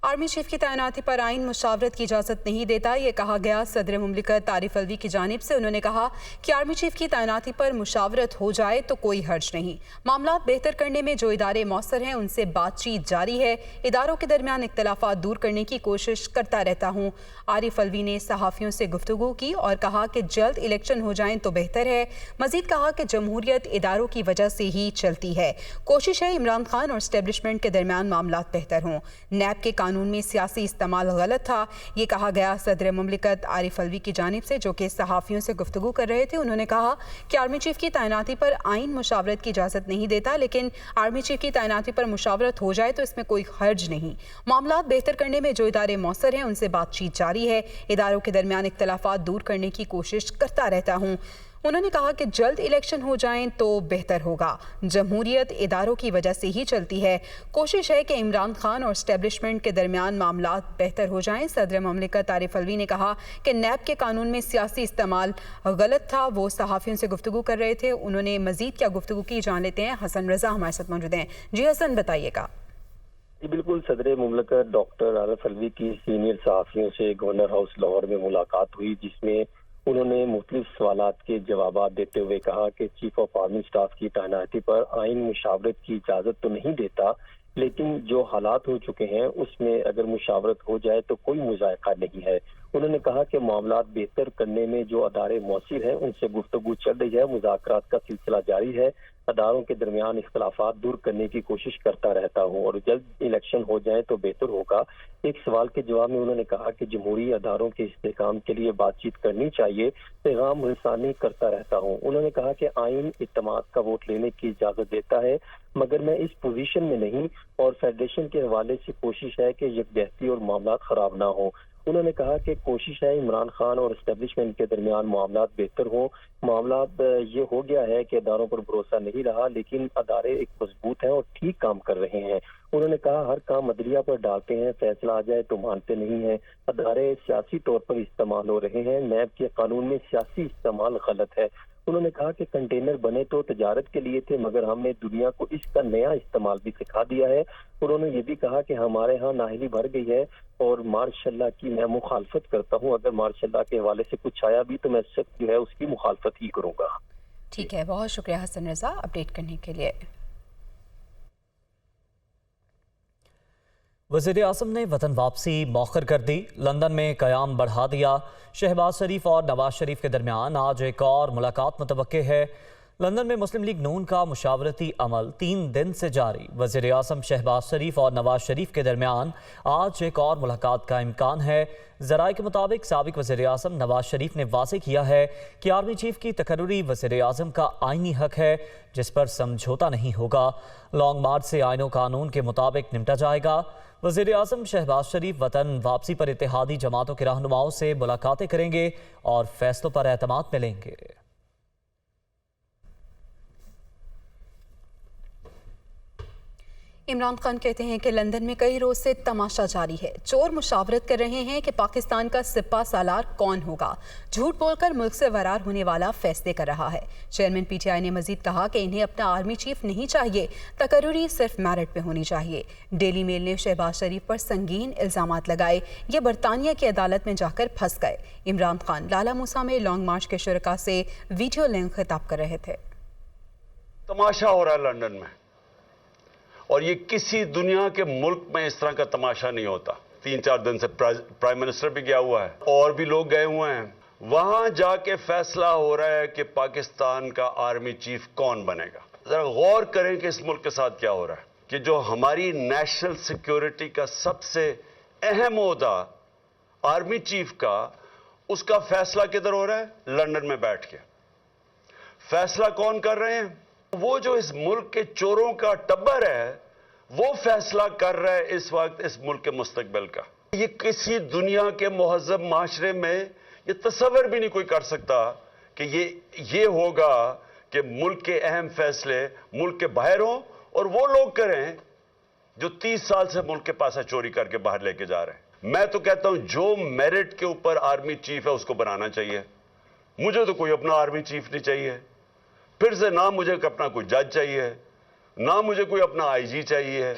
Army chief की तैनाती पर आइन मुशावरत की इजाज़त नहीं देता, ये कहा गया सदर मुमलिकत आरिफ अलवी की जानिब से। उन्होंने कहा कि आर्मी चीफ की तैनाती पर मुशावरत हो जाए तो कोई हर्ज नहीं। मामला बेहतर करने में जो इदारे मौसर हैं उनसे बातचीत जारी है। इदारों के दरमियान इख्तलाफात दूर करने की कोशिश करता रहता हूँ। आरिफ अलवी ने सहाफ़ियों से गुफ्तगू की और कहा कि जल्द इलेक्शन हो जाएं तो बेहतर है। मजीद कहा कि जमहूरियत इदारों की वजह से ही चलती है। कोशिश है इमरान खान और एस्टेब्लिशमेंट के दरमियान मामला बेहतर हों। नैब के कानून में सियासी इस्तेमाल गलत था, ये कहा गया सदर मुमलिकत आरिफ अलवी की जानिब से, जो कि सहाफ़ियों से गुफ्तगू कर रहे थे। उन्होंने कहा कि आर्मी चीफ की तैनाती पर आइन मुशावरत की इजाज़त नहीं देता, लेकिन आर्मी चीफ की तैनाती पर मुशावरत हो जाए तो इसमें कोई हर्ज नहीं। मामला बेहतर करने में जो इदारे मौसर हैं उनसे बातचीत जारी है। इदारों के दरमियान इख्तलाफात दूर करने की कोशिश करता रहता हूँ। उन्होंने कहा कि जल्द इलेक्शन हो जाएं तो बेहतर होगा। जमहूरियत इदारों की वजह से ही चलती है। कोशिश है कि इमरान खान और एस्टेब्लिशमेंट के दरमियान मामला बेहतर हो जाएं। सदर मुमलिकत आरिफ अलवी ने कहा कि नैब के कानून में सियासी इस्तेमाल गलत था। वो सहाफ़ियों से गुफ्तगू कर रहे थे। उन्होंने मजीद क्या गुफ्तगू की, जान लेते हैं। हसन रजा हमारे साथ मौजूद हैं। जी हसन, बताइएगा। जी बिल्कुल, सदर मुमलिकत डॉक्टर आरिफ अलवी की सीनियर सहाफ़ियों से गवर्नर हाउस लाहौर में मुलाकात हुई, जिसमें उन्होंने मुख्तलिफ सवालात के जवाब देते हुए कहा कि चीफ ऑफ आर्मी स्टाफ की तैनाती पर आइन मुशावरत की इजाज़त तो नहीं देता, लेकिन जो हालात हो चुके हैं उसमें अगर मुशावरत हो जाए तो कोई मुज़ायक़ा नहीं है। उन्होंने कहा कि मामलात बेहतर करने में जो अदारे मौसर हैं उनसे गुफ्तगू चल रही है, मुज़ाकरात का सिलसिला जारी है। अदारों के दरमियान इख्तलाफात दूर करने की कोशिश करता रहता हूँ और जल्द इलेक्शन हो जाए तो बेहतर होगा। एक सवाल के जवाब में उन्होंने कहा कि जमहूरी अदारों के इस्तेहकाम के लिए बातचीत करनी चाहिए, पैगाम रसानी करता रहता हूँ। उन्होंने कहा कि आइन इत्तेमाद का वोट लेने की इजाज़त देता है, मगर मैं इस पोजीशन में नहीं और फेडरेशन के हवाले से कोशिश है कि यकजहती और मामलात खराब ना हो। उन्होंने कहा कि कोशिश है इमरान खान और एस्टेब्लिशमेंट के दरमियान मामलात बेहतर हों। मामलात ये हो गया है कि अदारों पर भरोसा नहीं रहा, लेकिन अदारे एक मजबूत हैं और ठीक काम कर रहे हैं। उन्होंने कहा हर काम अदलिया पर डालते हैं, फैसला आ जाए तो मानते नहीं हैं। अदारे सियासी तौर पर इस्तेमाल हो रहे हैं। नैब के कानून में सियासी इस्तेमाल गलत है। उन्होंने कहा कि कंटेनर बने तो तजारत के लिए थे, मगर हमने दुनिया को इसका नया इस्तेमाल भी सिखा दिया है। उन्होंने ये भी कहा कि हमारे यहाँ नाहली भर गई है और मार्शल्लाह की मैं मुखालफत करता हूँ। अगर मार्शल्लाह के हवाले से कुछ आया भी तो मैं सख्त जो है उसकी मुखालफत ही करूँगा। ठीक है, बहुत शुक्रिया हसन रजा अपडेट करने के लिए। वज़ीर आज़म ने वतन वापसी मौखर कर दी, लंदन में क़याम बढ़ा दिया। शहबाज शरीफ और नवाज शरीफ के दरमियान आज एक और मुलाकात मुतवक्के है। लंदन में मुस्लिम लीग नून का मुशावरती अमल 3 दिन से जारी। वज़ीर आज़म शहबाज शरीफ और नवाज शरीफ के दरमियान आज एक और मुलाकात का इम्कान है। ज़राए के मुताबिक साबिक वज़ीर आज़म नवाज शरीफ ने वाज़ेह किया है कि आर्मी चीफ की तकर्रुरी वज़ीर आज़म का आइनी हक है, जिस पर समझौता नहीं होगा। लॉन्ग मार्च से आइन व कानून के मुताबिक निपटा जाएगा। वज़ीर आज़म शहबाज शरीफ वतन वापसी पर इत्तेहादी जमातों के रहनुमाओं से मुलाकातें करेंगे और फैसलों पर एतमाद मिलेंगे। इमरान खान कहते हैं कि लंदन में कई रोज से तमाशा जारी है। चोर मुशावरत कर रहे हैं कि पाकिस्तान का सिपा सालार कौन होगा। झूठ बोलकर मुल्क से फरार होने वाला फैसले कर रहा है। चेयरमैन पीटीआई ने मजीद कहा कि इन्हें अपना आर्मी चीफ नहीं चाहिए, तकर्रुरी सिर्फ मेरिट पे होनी चाहिए। डेली मेल ने शहबाज शरीफ पर संगीन इल्जामात लगाए, ये बरतानिया की अदालत में जाकर फंस गए। इमरान खान लाला मूसा में लॉन्ग मार्च के शुरका से वीडियो लिंक खिताब कर रहे थे। तमाशा हो रहा है लंदन में, और ये किसी दुनिया के मुल्क में इस तरह का तमाशा नहीं होता। 3-4 दिन से प्राइम मिनिस्टर भी गया हुआ है और भी लोग गए हुए हैं। वहां जाके फैसला हो रहा है कि पाकिस्तान का आर्मी चीफ कौन बनेगा। जरा गौर करें कि इस मुल्क के साथ क्या हो रहा है, कि जो हमारी नेशनल सिक्योरिटी का सबसे अहम ओहदा आर्मी चीफ का, उसका फैसला किधर हो रहा है? लंदन में बैठ के। फैसला कौन कर रहे हैं? वो जो इस मुल्क के चोरों का टब्बर है, वो फैसला कर रहा है इस वक्त इस मुल्क के मुस्तकबिल का। ये किसी दुनिया के मुहज़्ज़ब माशरे में ये तसव्वुर भी नहीं कोई कर सकता कि ये होगा कि मुल्क के अहम फैसले मुल्क के बाहर हों और वो लोग करें जो 30 साल से मुल्क के पास चोरी करके बाहर लेके जा रहे हैं। मैं तो कहता हूं जो मेरिट के ऊपर आर्मी चीफ है उसको बनाना चाहिए। मुझे तो कोई अपना आर्मी चीफ नहीं चाहिए। फिर से ना मुझे अपना कोई जज चाहिए, ना मुझे कोई अपना आईजी चाहिए,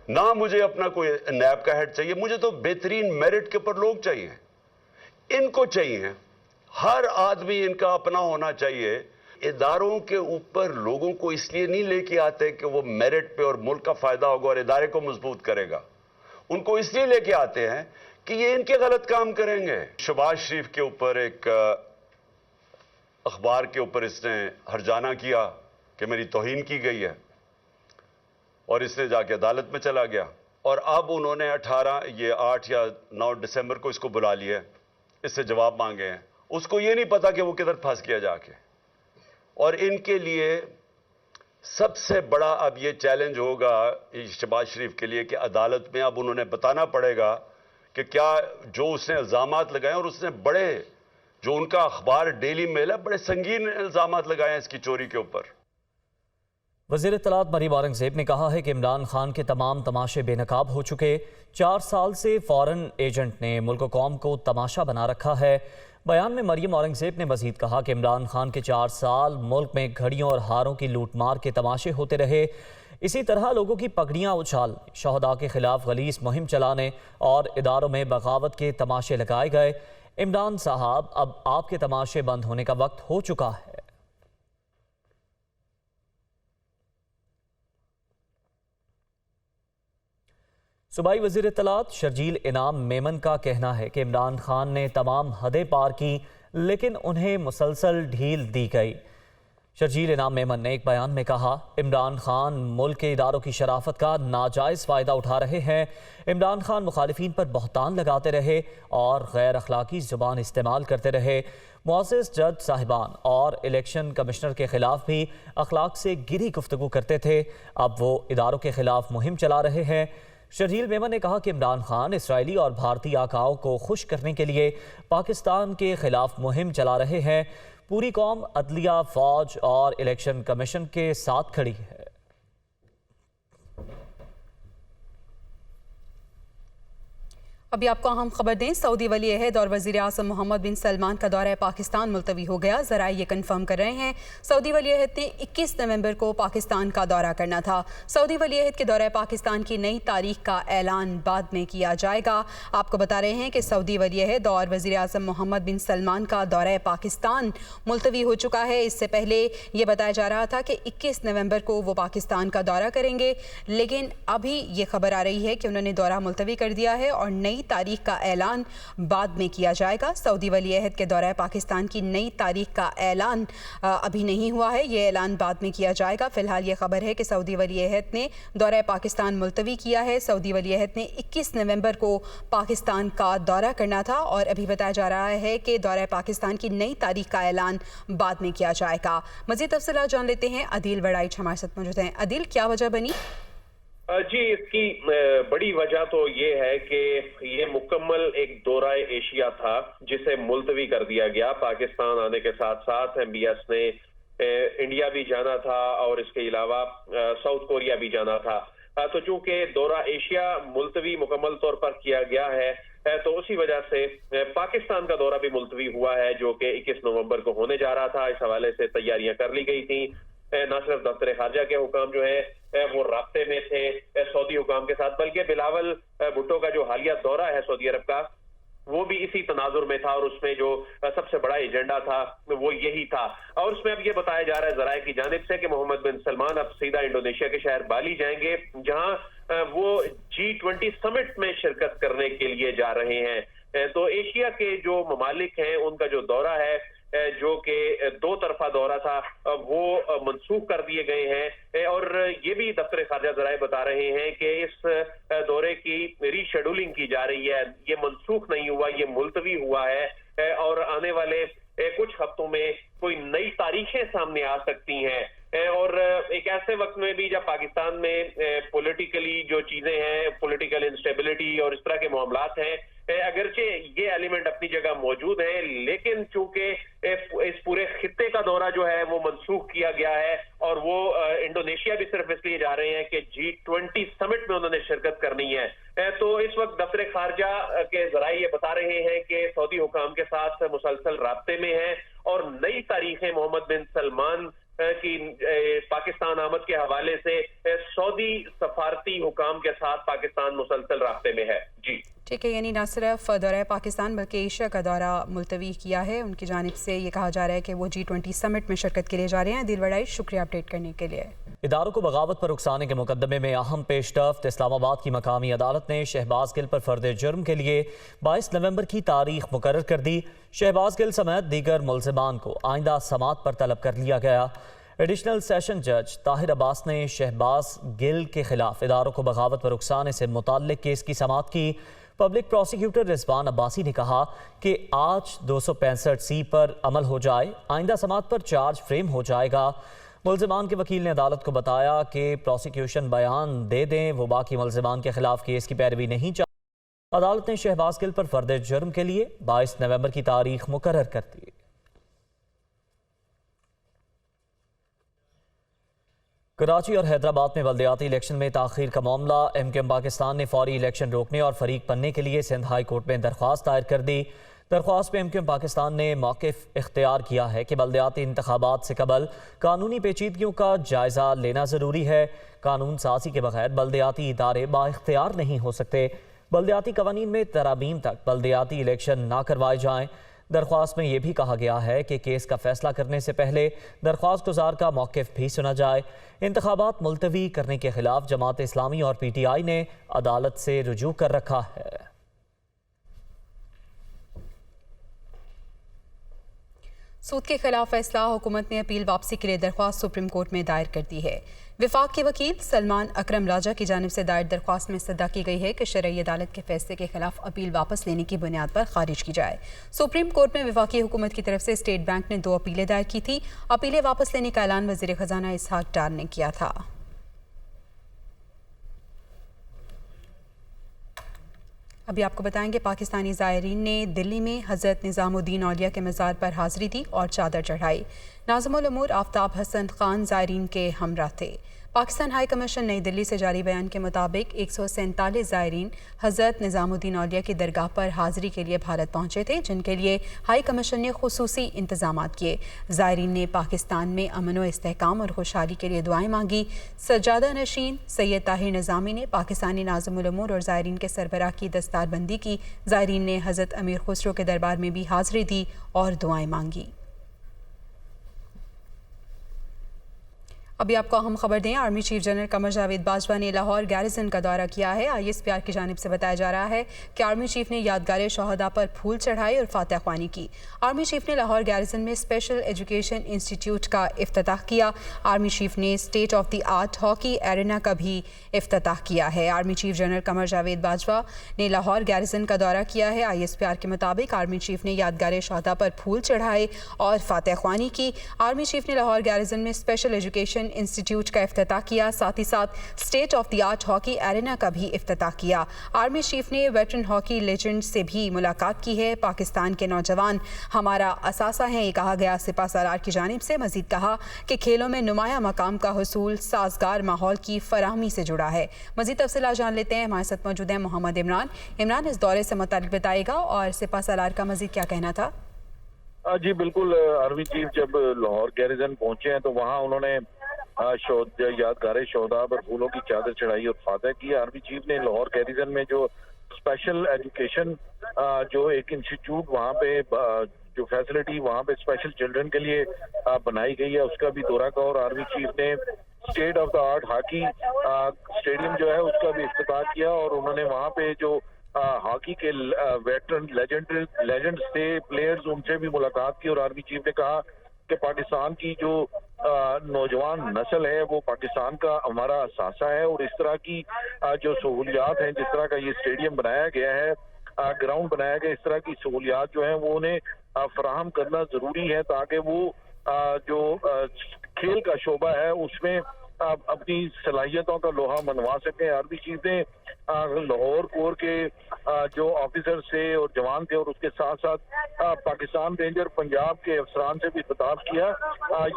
ना मुझे अपना कोई नैब का हेड चाहिए, मुझे तो बेहतरीन मेरिट के ऊपर लोग चाहिए, इनको चाहिए। हर आदमी इनका अपना होना चाहिए। इदारों के ऊपर लोगों को इसलिए नहीं लेके आते कि वो मेरिट पे और मुल्क का फायदा होगा और इदारे को मजबूत करेगा, उनको इसलिए लेके आते हैं कि ये इनके गलत काम करेंगे। शहबाज शरीफ के ऊपर एक अखबार के ऊपर इसने हरजाना किया कि मेरी तौहीन की गई है और इसने जाके अदालत में चला गया, और अब उन्होंने 8 या 9 दिसंबर को इसको बुला लिया, इससे जवाब मांगे हैं। उसको ये नहीं पता कि वो किधर फंस गया जाके। और इनके लिए सबसे बड़ा अब ये चैलेंज होगा शहबाज शरीफ के लिए कि अदालत में अब उन्होंने बताना पड़ेगा कि क्या जो उसने इल्जामात लगाए, और उसने बड़े, जो उनका अखबार डेली मेल है, बड़े संगीन इल्जामात लगाए हैं इसकी चोरी के ऊपर। वज़ीर इत्तलात मरीम औरंगज़ेब ने कहा है कि इमरान खान के तमाम तमाशे बेनकाब हो चुके। 4 साल से फॉरेन एजेंट ने मुल्क व कौम को तमाशा बना रखा है। बयान में मरीम औरंगज़ेब ने मज़ीद कहा कि इमरान खान के 4 साल मुल्क में घड़ियों और हारों की लूट मार के तमाशे होते रहे। इसी तरह लोगों की पगड़ियाँ उछालने, शहदा के खिलाफ गलीज़ मुहिम चलाने और इदारों में बगावत के तमाशे लगाए गए। इमरान साहब, अब आपके तमाशे बंद होने का वक्त हो चुका है। सूबाई वज़ीर इत्तलात शर्जील इनाम मेमन का कहना है कि इमरान खान ने तमाम हदें पार की, लेकिन उन्हें मुसलसल ढील दी गई। शर्जील इनाम मेमन ने एक बयान में कहा, इमरान खान मुल्क के इदारों की शराफत का नाजायज़ फ़ायदा उठा रहे हैं। इमरान खान मुखालिफिन पर बहतान लगाते रहे और गैर अखलाकी ज़ुबान इस्तेमाल करते रहे। मुअज़्ज़ज़ जज साहिबान और इलेक्शन कमिश्नर के खिलाफ भी अखलाक से गिरी गुफ्तगू करते थे। अब वो इदारों के खिलाफ मुहिम चला रहे हैं। शर्जील मेमन ने कहा कि इमरान खान इसराइली और भारतीय आकाओं को खुश करने के लिए पाकिस्तान के खिलाफ मुहिम चला रहे हैं। पूरी कौम अदलिया, फौज और इलेक्शन कमीशन के साथ खड़ी है। अभी आपको अहम खबर दें, सऊदी वली अहद और वज़ीर आज़म मोहम्मद बिन सलमान का दौरा पाकिस्तान मुलतवी हो गया। ज़राए ये कन्फर्म कर रहे हैं सऊदी वली अहद ने 21 नवंबर को पाकिस्तान का दौरा करना था। सऊदी वली अहद के दौरे पाकिस्तान की नई तारीख का ऐलान बाद में किया जाएगा। आपको बता रहे हैं कि सऊदी वली अहद और वज़ीर आज़म मोहम्मद बिन सलमान का दौरा पाकिस्तान मुलतवी हो चुका है। इससे पहले ये बताया जा रहा था कि 21 नवंबर को वो पाकिस्तान का दौरा करेंगे, लेकिन अभी ये खबर आ रही है कि उन्होंने दौरा मुलतवी कर दिया है और नई तारीख का ऐलान बाद में किया जाएगा। सऊदी वली अहद के दौरे पाकिस्तान की नई तारीख का ऐलान अभी नहीं हुआ है, ये ऐलान बाद में किया जाएगा। फिलहाल ये खबर है कि सऊदी वली अहद ने दौरा पाकिस्तान मुलतवी किया है। सऊदी वली अहद ने 21 नवंबर को पाकिस्तान का दौरा करना था और अभी बताया जा रहा है कि दौरा पाकिस्तान की नई तारीख का ऐलान बाद में किया जाएगा। मज़ीद तफसीलात जान लेते हैं। अदील वड़ाइच हमारे साथ मौजूद हैं। अदील, क्या वजह बनी? जी, इसकी बड़ी वजह तो ये है कि ये मुकम्मल एक दौरा एशिया था जिसे मुलतवी कर दिया गया। पाकिस्तान आने के साथ साथ MBS ने इंडिया भी जाना था और इसके अलावा साउथ कोरिया भी जाना था। तो चूंकि दौरा एशिया मुलतवी मुकम्मल तौर पर किया गया है, तो उसी वजह से पाकिस्तान का दौरा भी मुलतवी हुआ है, जो कि 21 नवंबर को होने जा रहा था। इस हवाले से तैयारियां कर ली गई थी। न सिर्फ दफ्तर खारजा के हुकाम जो है वो राब्ते में थे सऊदी हुकाम के साथ, बल्कि बिलावल भुट्टो का जो हालिया दौरा है सऊदी अरब का, वो भी इसी तनाजुर में था और उसमें जो सबसे बड़ा एजेंडा था वो यही था। और उसमें अब ये बताया जा रहा है ज़राए की जानिब से कि मोहम्मद बिन सलमान अब सीधा इंडोनेशिया के शहर बाली जाएंगे, जहां वो G20 समिट में शिरकत करने के लिए जा रहे हैं। तो एशिया के जो ममालिक हैं उनका जो दौरा है, जो कि 2 तरफा दौरा था, वो मनसूख कर दिए गए हैं। और ये भी दफ्तर खारजा ज़राए बता रहे हैं कि इस दौरे की रीशेड्यूलिंग की जा रही है। ये मनसूख नहीं हुआ, ये मुलतवी हुआ है और आने वाले कुछ हफ्तों में कोई नई तारीखें सामने आ सकती हैं। और एक ऐसे वक्त में भी जब पाकिस्तान में पॉलिटिकली जो चीजें हैं, पॉलिटिकल इंस्टेबिलिटी और इस तरह के मामलात हैं, अगरचे ये एलिमेंट अपनी जगह मौजूद है, लेकिन चूंकि इस पूरे खित्ते का दौरा जो है वो मनसूख किया गया है और वो इंडोनेशिया भी सिर्फ इसलिए जा रहे हैं कि G20 समिट में उन्होंने शिरकत करनी है। तो इस वक्त दफ्तर खारजा के ज़राए ये बता रहे हैं कि सऊदी हुकाम के साथ मुसलसल राब्ते में है और नई तारीखें मोहम्मद बिन सलमान कि पाकिस्तान आमद के हवाले से सऊदी सफारती हुकाम के साथ पाकिस्तान मुसलसल रास्ते में है। जी ठीक है, यानी न सिर्फ दौरा पाकिस्तान बल्कि एशिया का दौरा मुलतवी किया है। उनकी जानिब से ये कहा जा रहा है कि वो G20 समिट में शिरकत के लिए जा रहे हैं। दिल बड़ाई, शुक्रिया अपडेट करने के लिए। इदारों को बगावत पर उकसाने के मुकदमे में अहम पेशरफ्त। इस्लामाबाद की मकामी अदालत ने शहबाज गिल पर फर्द जुर्म के लिए 22 नवंबर की तारीख मुकर्रर कर दी। शहबाज गिल समेत दीगर मुल्ज़िमान को आइंदा समाअत पर तलब कर लिया गया। एडिशनल सेशन जज ताहिर अब्बास ने शहबाज गिल के खिलाफ इदारों को बगावत पर उकसाने से मुताल्लिक केस की समाअत की। पब्लिक प्रोसिक्यूटर रिजवान अब्बासी ने कहा कि आज 265C पर अमल हो जाए, आइंदा समाअत पर चार्ज फ्रेम हो जाएगा। मुल्ज़िमान के वकील ने अदालत को बताया कि प्रोसिक्यूशन बयान दे दें, वो बाकी मुल्ज़िमान के खिलाफ केस की पैरवी नहीं चाहती। अदालत ने शहबाज गिल पर फर्द जुर्म के लिए 22 नवंबर की तारीख मुकर्रर कर दी। कराची और हैदराबाद में बल्दियाती इलेक्शन में ताख़ीर का मामला। MQM पाकिस्तान ने फौरी इलेक्शन रोकने और फरीक बनने के लिए सिंध हाई कोर्ट में दरख्वास्त दायर कर दी। दरख्वास्त में MQM पाकिस्तान ने मौक़िफ़ इख्तियार किया है कि बल्दियाती इंतखाबात से कबल कानूनी पेचीदगियों का जायज़ा लेना ज़रूरी है। कानून साज़ी के बगैर बल्दियाती इदारे बाइख्तियार नहीं हो सकते। बल्दियाती कवानीन में तरामीम तक बल्दियाती इलेक्शन ना करवाए जाएँ। दरख्वास्त में यह भी कहा गया है कि केस का फैसला करने से पहले दरख्वास्त गुजार का मौक़िफ़ भी सुना जाए। इंतखाबात मुलतवी करने के खिलाफ जमात इस्लामी और PTI ने अदालत से रुजू कर रखा है। सूद के खिलाफ फैसला, हुकूमत ने अपील वापसी के लिए दरख्वास्त सुप्रीम कोर्ट में दायर कर दी है। विफाक के वकील सलमान अकरम राजा की जानिब से दायर दरख्वास्त में इस्तदा की गई है कि शरई अदालत के फैसले के खिलाफ अपील वापस लेने की बुनियाद पर खारिज की जाए। सुप्रीम कोर्ट में विफाकी हुकूमत की तरफ से स्टेट बैंक ने 2 अपीलें दायर की थी। अपीलें वापस लेने का ऐलान वज़ीर ख़जाना इसहाक डार ने किया था। अभी आपको बताएंगे, पाकिस्तानी ज़ायरीन ने दिल्ली में हज़रत निज़ामुद्दीन औलिया के मज़ार पर हाज़री दी और चादर चढ़ाई। नाज़िमुल उमूर आफ्ताब हसन खान ज़ायरीन के हमरा थे। पाकिस्तान हाई कमीशन नई दिल्ली से जारी बयान के मुताबिक 147 ज़ायरीन हज़रत निज़ामुद्दीन औलिया की दरगाह पर हाज़री के लिए भारत पहुँचे थे, जिनके लिए हाई कमीशन ने खुसूसी इंतज़ामात किए। ज़ायरीन ने पाकिस्तान में अमन व इस्तेहकाम और खुशहाली के लिए दुआएं मांगी। सज्जादा नशीन सैयद ताहिर निज़ामी ने पाकिस्तानी नाज़िमुल उमूर और ज़ायरीन के सरबराह की दस्तारबंदी की। ज़ायरीन ने हज़रत अमीर खुसरो के दरबार में भी हाज़री दी और दुआएं मांगी। अभी आपको अहम खबर दें, army chief general Qamar Javed Bajwa ने लाहौर गैरिसन का दौरा किया है। ISPR की जानिब से बताया जा रहा है कि आर्मी चीफ ने यादगार शहदा पर फूल चढ़ाए और फातह ख्वानी की। आर्मी चीफ ने लाहौर गैरिसन में स्पेशल एजुकेशन इंस्टीट्यूट का इफ्तिताह किया। आर्मी चीफ ने state of the art hockey arena का भी इफ्तिताह किया है। Army chief general Qamar Javed Bajwa ने लाहौर गैरिसन का दौरा किया है। ISPR के मुताबिक आर्मी चीफ ने यादगार शहदा पर फूल चढ़ाए और फातह ख्वानी की। आर्मी चीफ ने लाहौर गैरिसन में स्पेशल एजुकेशन इंस्टीट्यूट का इफ्तिताह किया, साथ ही साथ state of the art hockey arena का भी इफ्तिताह किया। आर्मी चीफ ने वेटरन हॉकी लेजेंड से भी मुलाकात की है। पाकिस्तान के नौजवान हमारा असासा हैं, ये कहा गया सिपा सालार की जानिब से। मजीद कहा कि खेलों में नुमाया मकाम का हुसूल साजगार माहौल की फराहमी से जुड़ा है। मजीद तफसीलात जान लेते हैं, हमारे साथ मौजूद हैं मोहम्मद इमरान इस दौरे से मुताल्लिक बताएगा और सिपा सालार का मजीद क्या कहना था। जी बिल्कुल, आर्मी चीफ जब लाहौर गैरिसन पहुंचे हैं तो वहां उन्होंने यादगार शोहदा पर फूलों की चादर चढ़ाई और फातह की। आर्मी चीफ ने लाहौर गैरिसन में जो स्पेशल एजुकेशन जो एक इंस्टीट्यूट वहाँ पे जो फैसिलिटी वहाँ पे स्पेशल चिल्ड्रन के लिए बनाई गई है उसका भी दौरा किया और आर्मी चीफ ने state of the art hockey stadium जो है उसका भी इफ्तिताह किया और उन्होंने वहाँ पे जो हॉकी के वेटरन लेजेंड्स थे प्लेयर्स, उनसे भी मुलाकात की और आर्मी चीफ ने कहा कि पाकिस्तान की जो नौजवान नस्ल है वो पाकिस्तान का हमारा असासा है और इस तरह की जो सहूलियात हैं, जिस तरह का ये स्टेडियम बनाया गया है, ग्राउंड बनाया गया, इस तरह की सहूलियात जो हैं वो उन्हें फराहम करना जरूरी है ताकि वो जो खेल का शोबा है उसमें अपनी सलाहियतों का लोहा मनवा सकें। आर्मी चीफ ने लाहौर कोर के जो ऑफिसर थे और जवान थे और उसके साथ साथ पाकिस्तान रेंजर पंजाब के अफसरान से भी खिताब किया।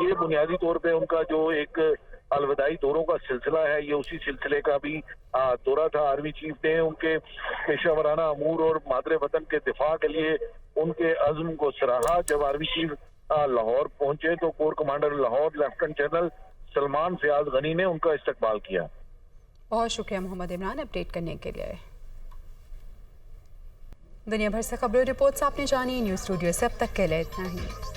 ये बुनियादी तौर पे उनका जो एक अलविदाई दौरों का सिलसिला है, ये उसी सिलसिले का भी दौरा था। आर्मी चीफ ने उनके पेशा वराना अमूर और मादरे वतन के दिफा के लिए उनके अज़्म को सराहा। जब आर्मी चीफ लाहौर पहुंचे तो corps commander Lahore lieutenant general Salman Fayyaz Ghani ने उनका इस्तकबाल किया। बहुत शुक्रिया मोहम्मद इमरान अपडेट करने के लिए। दुनिया भर से खबरों रिपोर्ट्स आपने जानी। न्यूज़ स्टूडियो से अब तक के लिए इतना ही।